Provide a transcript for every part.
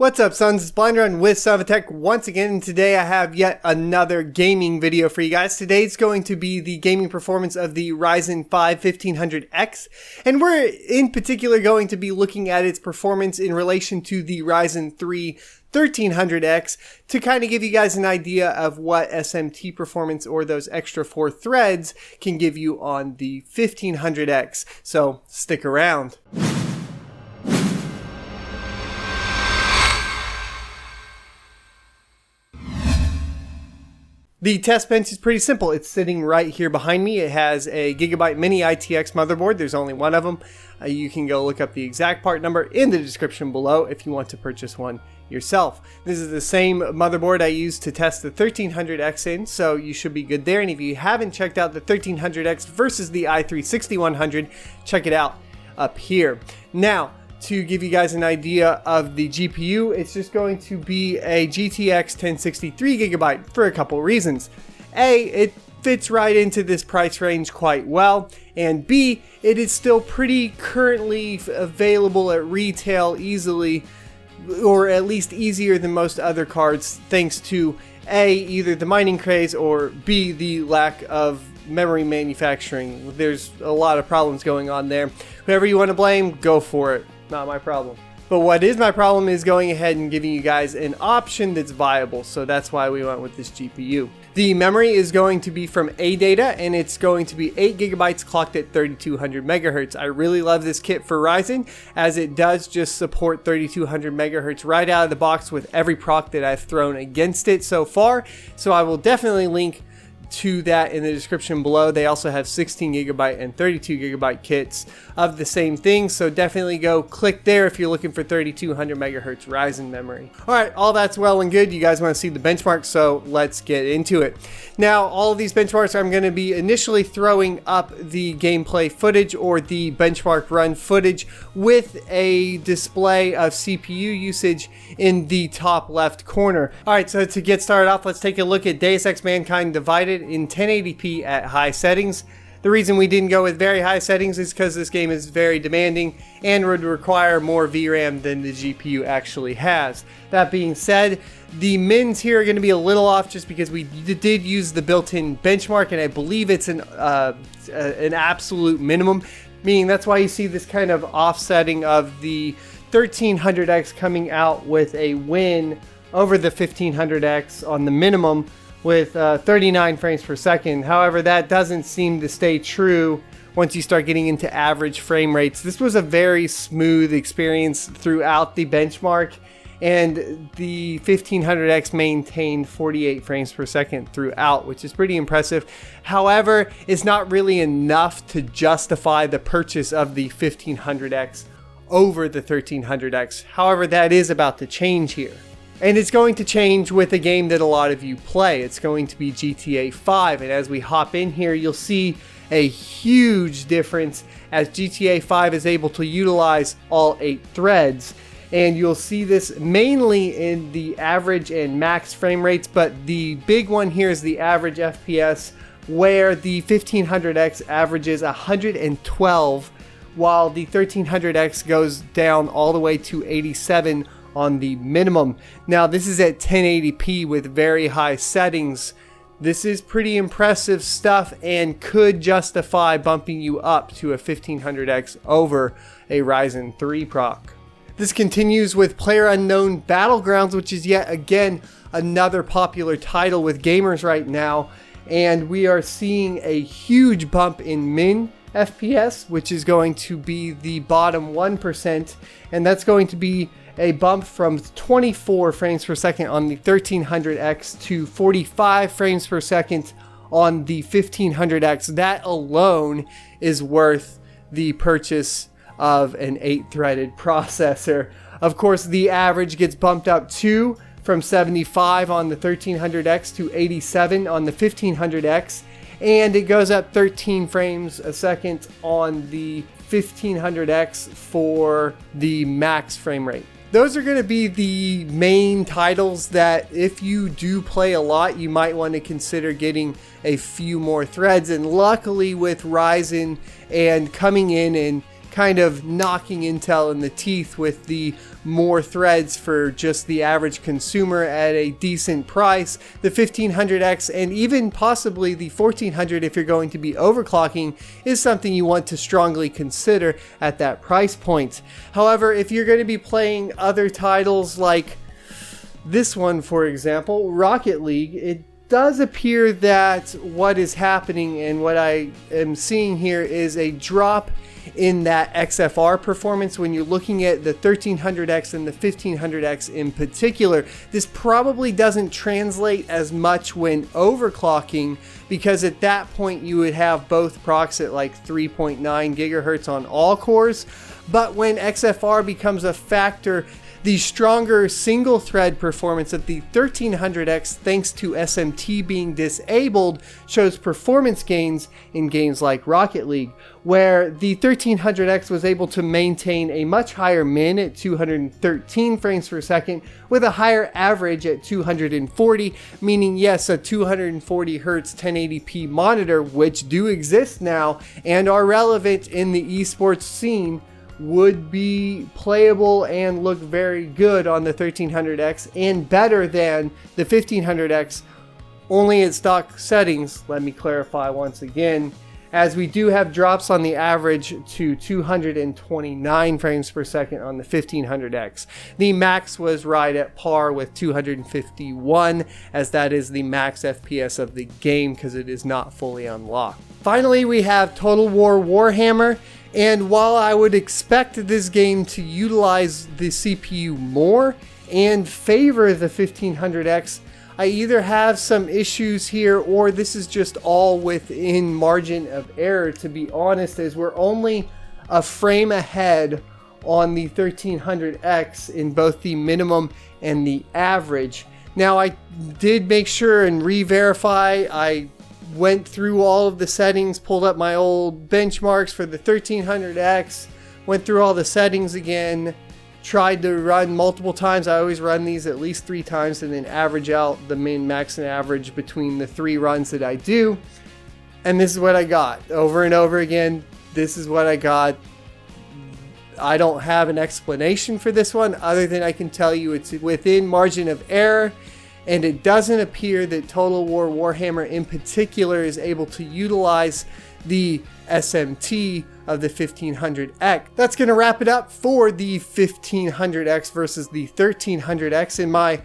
What's up, sons? It's Blind Run with Son of a Tech once again, and today I have yet another gaming video for you guys. Today's going to be the gaming performance of the Ryzen 5 1500X, and we're in particular going to be looking at its performance in relation to the Ryzen 3 1300X to kind of give you guys an idea of what SMT performance or those extra 4 threads can give you on the 1500X. So stick around. The test bench is pretty simple. It's sitting right here behind me. It has a Gigabyte Mini ITX motherboard. There's only one of them. You can go look up the exact part number in the description below if you want to purchase one yourself. This is the same motherboard I used to test the 1300X in, so you should be good there. And if you haven't checked out the 1300X versus the i3 6100, check it out up here. Now, to give you guys an idea of the GPU, it's just going to be a GTX 1063 gigabyte for a couple reasons. A, it fits right into this price range quite well, and B, it is still pretty currently available at retail easily, or at least easier than most other cards, thanks to A, either the mining craze, or B, the lack of memory manufacturing. There's a lot of problems going on there. Whoever you want to blame, go for it. Not my problem. But what is my problem is going ahead and giving you guys an option that's viable, so that's why we went with this GPU. The memory is going to be from ADATA, and it's going to be 8 gigabytes clocked at 3200 megahertz. I really love this kit for Ryzen, as it does just support 3200 megahertz right out of the box with every proc that I've thrown against it so far, so I will definitely link to that in the description below. They also have 16 gigabyte and 32 gigabyte kits of the same thing, so definitely go click there if you're looking for 3200 megahertz Ryzen memory. Alright, all that's well and good. You guys want to see the benchmarks, so let's get into it. Now, all of these benchmarks, I'm going to be initially throwing up the gameplay footage or the benchmark run footage with a display of CPU usage in the top left corner. Alright, so to get started off, let's take a look at Deus Ex Mankind Divided in 1080p at high settings. The reason we didn't go with very high settings is because this game is very demanding and would require more VRAM than the GPU actually has. That being said, the mins here are going to be a little off just because we did use the built-in benchmark, and I believe it's an absolute minimum, meaning that's why you see this kind of offsetting of the 1300X coming out with a win over the 1500X on the minimum with 39 frames per second. However, that doesn't seem to stay true once you start getting into average frame rates. This was a very smooth experience throughout the benchmark, and the 1500X maintained 48 frames per second throughout, which is pretty impressive. However, it's not really enough to justify the purchase of the 1500X over the 1300X. However, that is about to change here. And it's going to change with a game that a lot of you play. It's going to be GTA 5. And as we hop in here, you'll see a huge difference as GTA 5 is able to utilize all 8 threads. And you'll see this mainly in the average and max frame rates, but the big one here is the average FPS, where the 1500X averages 112, while the 1300X goes down all the way to 87 on the minimum. Now, this is at 1080p with very high settings. This is pretty impressive stuff and could justify bumping you up to a 1500X over a Ryzen 3 proc. This continues with PlayerUnknown Battlegrounds, which is yet again another popular title with gamers right now, and we are seeing a huge bump in min FPS, which is going to be the bottom 1%, and that's going to be a bump from 24 frames per second on the 1300X to 45 frames per second on the 1500X. That alone is worth the purchase of an 8-threaded processor. Of course, the average gets bumped up too, from 75 on the 1300X to 87 on the 1500X, and it goes up 13 frames a second on the 1500X for the max frame rate. Those are going to be the main titles that if you do play a lot, you might want to consider getting a few more threads. And luckily with Ryzen and coming in and kind of knocking Intel in the teeth with the more threads for just the average consumer at a decent price. The 1500X and even possibly the 1400 if you're going to be overclocking is something you want to strongly consider at that price point. However, if you're going to be playing other titles like this one, for example, Rocket League, it does appear that what is happening and what I am seeing here is a drop in that XFR performance when you're looking at the 1300X and the 1500X in particular. This probably doesn't translate as much when overclocking, because at that point you would have both procs at like 3.9 gigahertz on all cores. But when XFR becomes a factor, the stronger single thread performance of the 1300X, thanks to SMT being disabled, shows performance gains in games like Rocket League, where the 1300X was able to maintain a much higher min at 213 frames per second with a higher average at 240, meaning yes, a 240 Hz 1080p monitor, which do exist now and are relevant in the esports scene, would be playable and look very good on the 1300X and better than the 1500X, only at stock settings. Let me clarify once again, as we do have drops on the average to 229 frames per second on the 1500X. The max was right at par with 251, as that is the max FPS of the game because it is not fully unlocked. Finally, we have Total War Warhammer. And while I would expect this game to utilize the CPU more and favor the 1500X, I either have some issues here or this is just all within margin of error, to be honest, as we're only a frame ahead on the 1300X in both the minimum and the average. Now, I did make sure and re-verify. I went through all of the settings, pulled up my old benchmarks for the 1300X, went through all the settings again, tried to run multiple times. I always run these at least 3 times and then average out the min, max, and average between the 3 runs that I do. And this is what I got. Over and over again, this is what I got. I don't have an explanation for this one other than I can tell you it's within margin of error. And it doesn't appear that Total War Warhammer in particular is able to utilize the SMT of the 1500X. That's going to wrap it up for the 1500X versus the 1300X. In my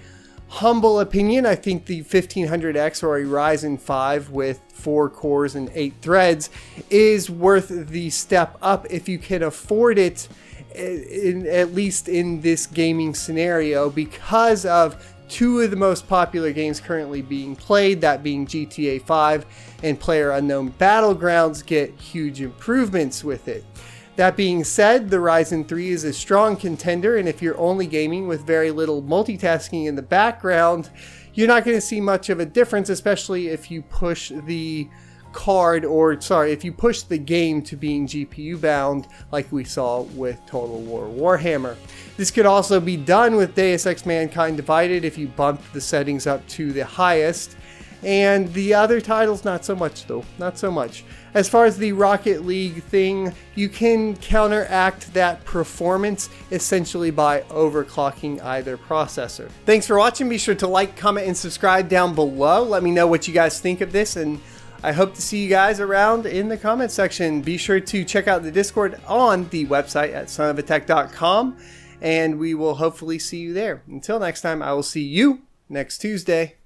humble opinion, I think the 1500X or a Ryzen 5 with 4 cores and 8 threads is worth the step up if you can afford it, at least in this gaming scenario, because of 2 of the most popular games currently being played, that being GTA 5 and PlayerUnknown Battlegrounds, get huge improvements with it. That being said, the Ryzen 3 is a strong contender, and if you're only gaming with very little multitasking in the background, you're not going to see much of a difference, especially if you push the if you push the game to being GPU bound like we saw with Total War Warhammer. This could also be done with Deus Ex Mankind Divided if you bump the settings up to the highest. And the other titles, not so much though, not so much. As far as the Rocket League thing, you can counteract that performance essentially by overclocking either processor. Thanks for watching. Be sure to like, comment, and subscribe down below. Let me know what you guys think of this, and I hope to see you guys around in the comment section. Be sure to check out the Discord on the website at sonofatech.com, and we will hopefully see you there. Until next time, I will see you next Tuesday.